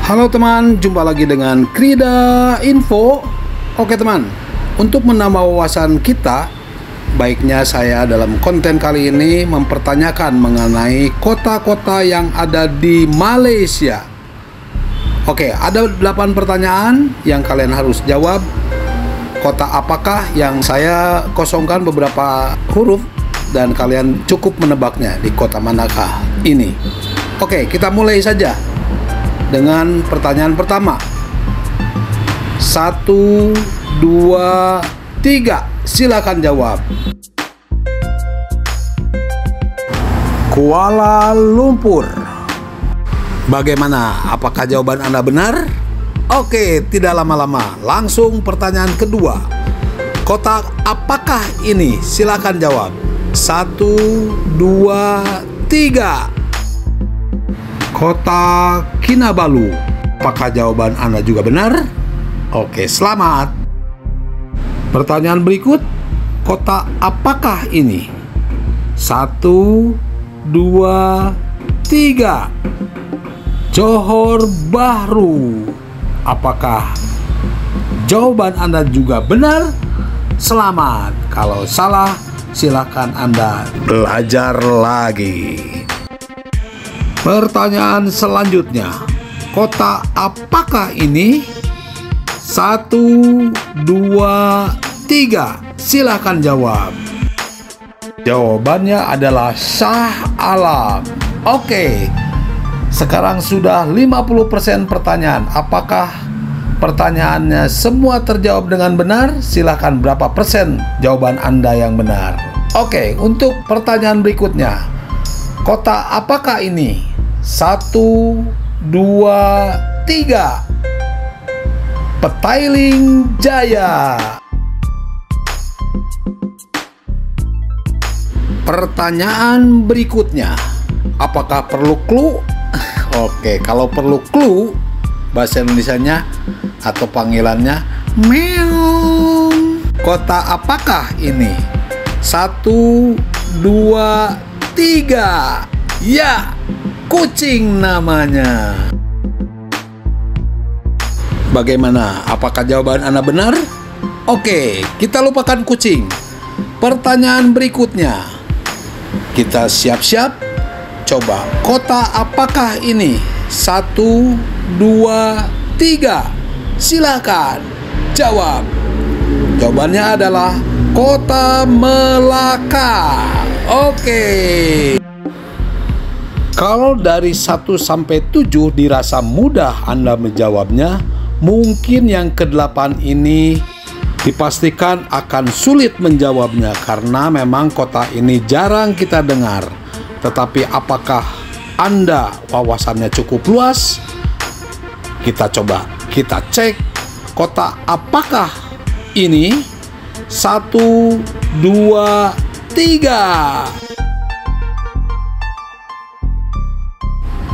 Halo teman, jumpa lagi dengan Krida Info. Oke teman, untuk menambah wawasan kita, baiknya saya dalam konten kali ini mempertanyakan mengenai kota-kota yang ada di Malaysia. Oke, ada 8 pertanyaan yang kalian harus jawab. Kota apakah yang saya kosongkan beberapa huruf dan kalian cukup menebaknya di kota manakah ini. Oke, kita mulai saja dengan pertanyaan pertama. 1, 2, 3. Silakan jawab. Kuala Lumpur. Bagaimana? Apakah jawaban Anda benar? Oke, tidak lama-lama. Langsung pertanyaan kedua. Kota apakah ini? Silakan jawab. 1, 2, 3. Kota Kinabalu. Apakah jawaban Anda juga benar? Oke, selamat. Pertanyaan berikut. Kota apakah ini? 1, 2, 3. Johor Bahru. Apakah jawaban Anda juga benar? Selamat. Kalau salah, silakan Anda belajar lagi. Pertanyaan selanjutnya. Kota apakah ini? 1, 2, 3. Silakan jawab. Jawabannya adalah Shah Alam. Oke. Sekarang sudah 50% pertanyaan. Apakah pertanyaannya semua terjawab dengan benar? Silakan berapa persen jawaban Anda yang benar. Oke, untuk pertanyaan berikutnya. Kota apakah ini? 1, 2, 3. Petaling Jaya. Pertanyaan berikutnya. Apakah perlu clue? Oke, kalau perlu clue, bahasa Indonesianya atau panggilannya meong. Kota apakah ini? 1, 2, 3. Ya, Kuching namanya. Bagaimana? Apakah jawaban Anda benar? Oke, kita lupakan Kuching. Pertanyaan berikutnya. Kita siap-siap. Coba, kota apakah ini? 1, 2, 3. Silakan jawab. Jawabannya adalah Kota Melaka. Oke. Kalau dari 1 sampai 7 dirasa mudah Anda menjawabnya, mungkin yang ke-8 ini dipastikan akan sulit menjawabnya karena memang kota ini jarang kita dengar. Tetapi apakah Anda wawasannya cukup luas? Kita coba, kita cek kota apakah ini? 1, 2, 3.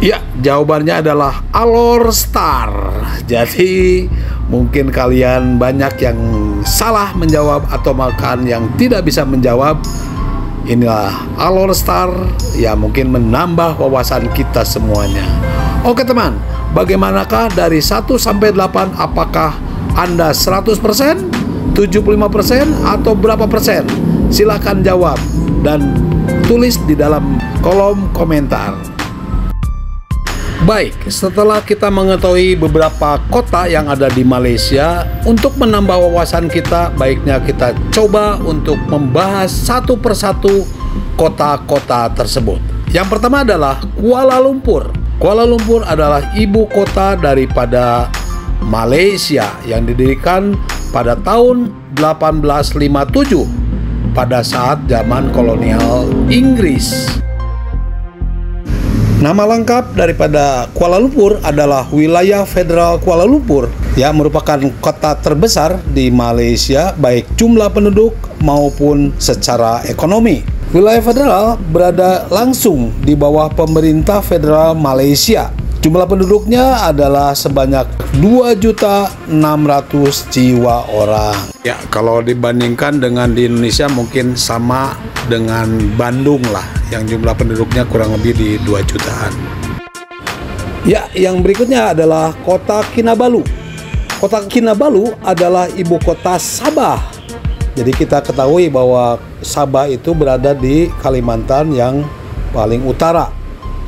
Ya, jawabannya adalah Alor Star. Jadi mungkin kalian banyak yang salah menjawab atau bahkan yang tidak bisa menjawab. Inilah Alor Star, ya mungkin menambah wawasan kita semuanya. Oke teman, bagaimanakah dari 1 sampai 8? Apakah Anda 100%, 75% atau berapa persen? Silahkan jawab dan tulis di dalam kolom komentar. Baik, setelah kita mengetahui beberapa kota yang ada di Malaysia, untuk menambah wawasan kita, baiknya kita coba untuk membahas satu persatu kota-kota tersebut. Yang pertama adalah Kuala Lumpur. Kuala Lumpur adalah ibu kota daripada Malaysia yang didirikan pada tahun 1857 pada saat zaman kolonial Inggris. Nama lengkap daripada Kuala Lumpur adalah Wilayah Federal Kuala Lumpur, yang merupakan kota terbesar di Malaysia baik jumlah penduduk maupun secara ekonomi. Wilayah federal berada langsung di bawah pemerintah federal Malaysia. Jumlah penduduknya adalah sebanyak 2.600.000 jiwa orang. Ya, kalau dibandingkan dengan di Indonesia mungkin sama dengan Bandung lah, yang jumlah penduduknya kurang lebih di 2 jutaan. Ya, yang berikutnya adalah kota Kinabalu. Kota Kinabalu adalah ibu kota Sabah. Jadi kita ketahui bahwa Sabah itu berada di Kalimantan yang paling utara.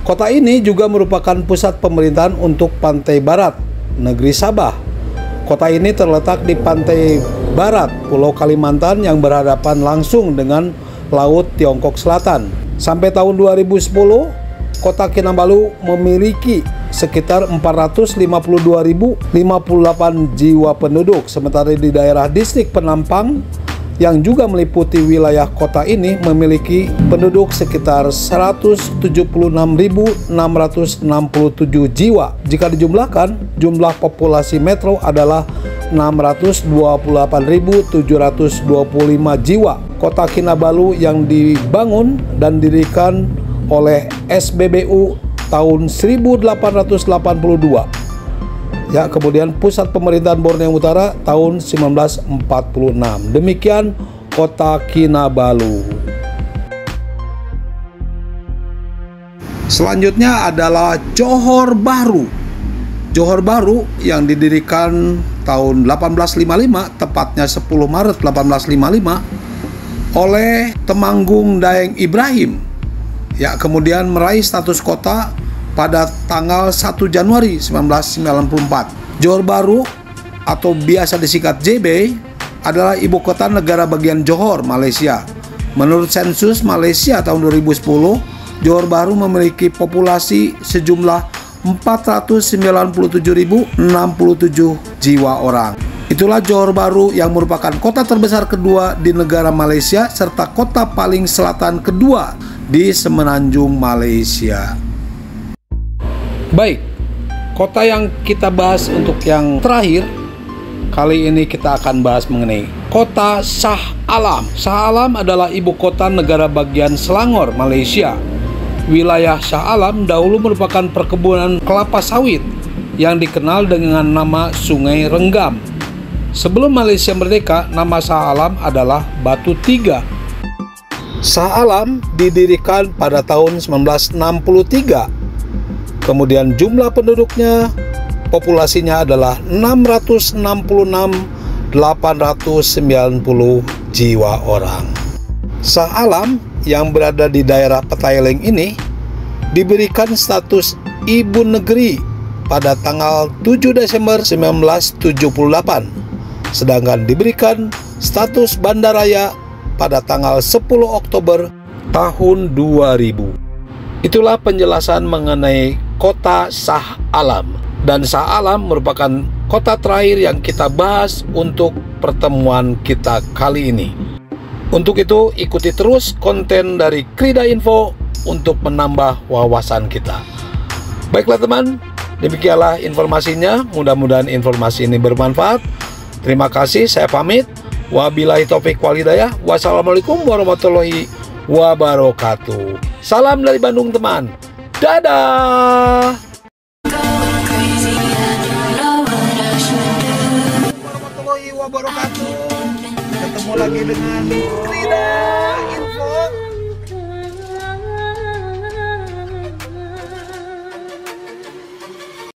Kota ini juga merupakan pusat pemerintahan untuk pantai barat, negeri Sabah. Kota ini terletak di pantai barat Pulau Kalimantan yang berhadapan langsung dengan Laut Tiongkok Selatan. Sampai tahun 2010, kota Kinabalu memiliki sekitar 452.058 jiwa penduduk, sementara di daerah distrik Penampang yang juga meliputi wilayah kota ini memiliki penduduk sekitar 176.667 jiwa. Jika dijumlahkan, jumlah populasi metro adalah 628.725 jiwa. Kota Kinabalu yang dibangun dan didirikan oleh SBBU tahun 1882. Ya, kemudian pusat pemerintahan Borneo Utara tahun 1946. Demikian kota Kinabalu. Selanjutnya adalah Johor Bahru. Johor Bahru yang didirikan tahun 1855, tepatnya 10 Maret 1855 oleh Temanggung Daeng Ibrahim. Ya, kemudian meraih status kota pada tanggal 1 Januari 1994. Johor Bahru atau biasa disingkat JB adalah ibu kota negara bagian Johor, Malaysia. Menurut sensus Malaysia tahun 2010, Johor Bahru memiliki populasi sejumlah 497.067 jiwa orang. Itulah Johor Bahru yang merupakan kota terbesar kedua di negara Malaysia serta kota paling selatan kedua di semenanjung Malaysia. Baik, kota yang kita bahas untuk yang terakhir, kali ini kita akan bahas mengenai kota Shah Alam. Shah Alam adalah ibu kota negara bagian Selangor, Malaysia. Wilayah Shah Alam dahulu merupakan perkebunan kelapa sawit yang dikenal dengan nama Sungai Renggam. Sebelum Malaysia merdeka, nama Shah Alam adalah Batu Tiga. Shah Alam didirikan pada tahun 1963. Kemudian jumlah penduduknya, populasinya adalah 666.890 jiwa orang. Shah Alam yang berada di daerah Petaling ini diberikan status ibu negeri pada tanggal 7 Desember 1978, sedangkan diberikan status bandaraya pada tanggal 10 Oktober tahun 2000. Itulah penjelasan mengenai kota Shah Alam. Dan Shah Alam merupakan kota terakhir yang kita bahas untuk pertemuan kita kali ini. Untuk itu, ikuti terus konten dari Krida Info untuk menambah wawasan kita. Baiklah teman, demikianlah informasinya. Mudah-mudahan informasi ini bermanfaat. Terima kasih, saya pamit. Wabillahi taufik wal hidayah. Wassalamualaikum warahmatullahi wabarakatuh. Salam dari Bandung teman. Dadah. Warahmatullahi wabarakatuh. Ketemu lagi dengan Krida.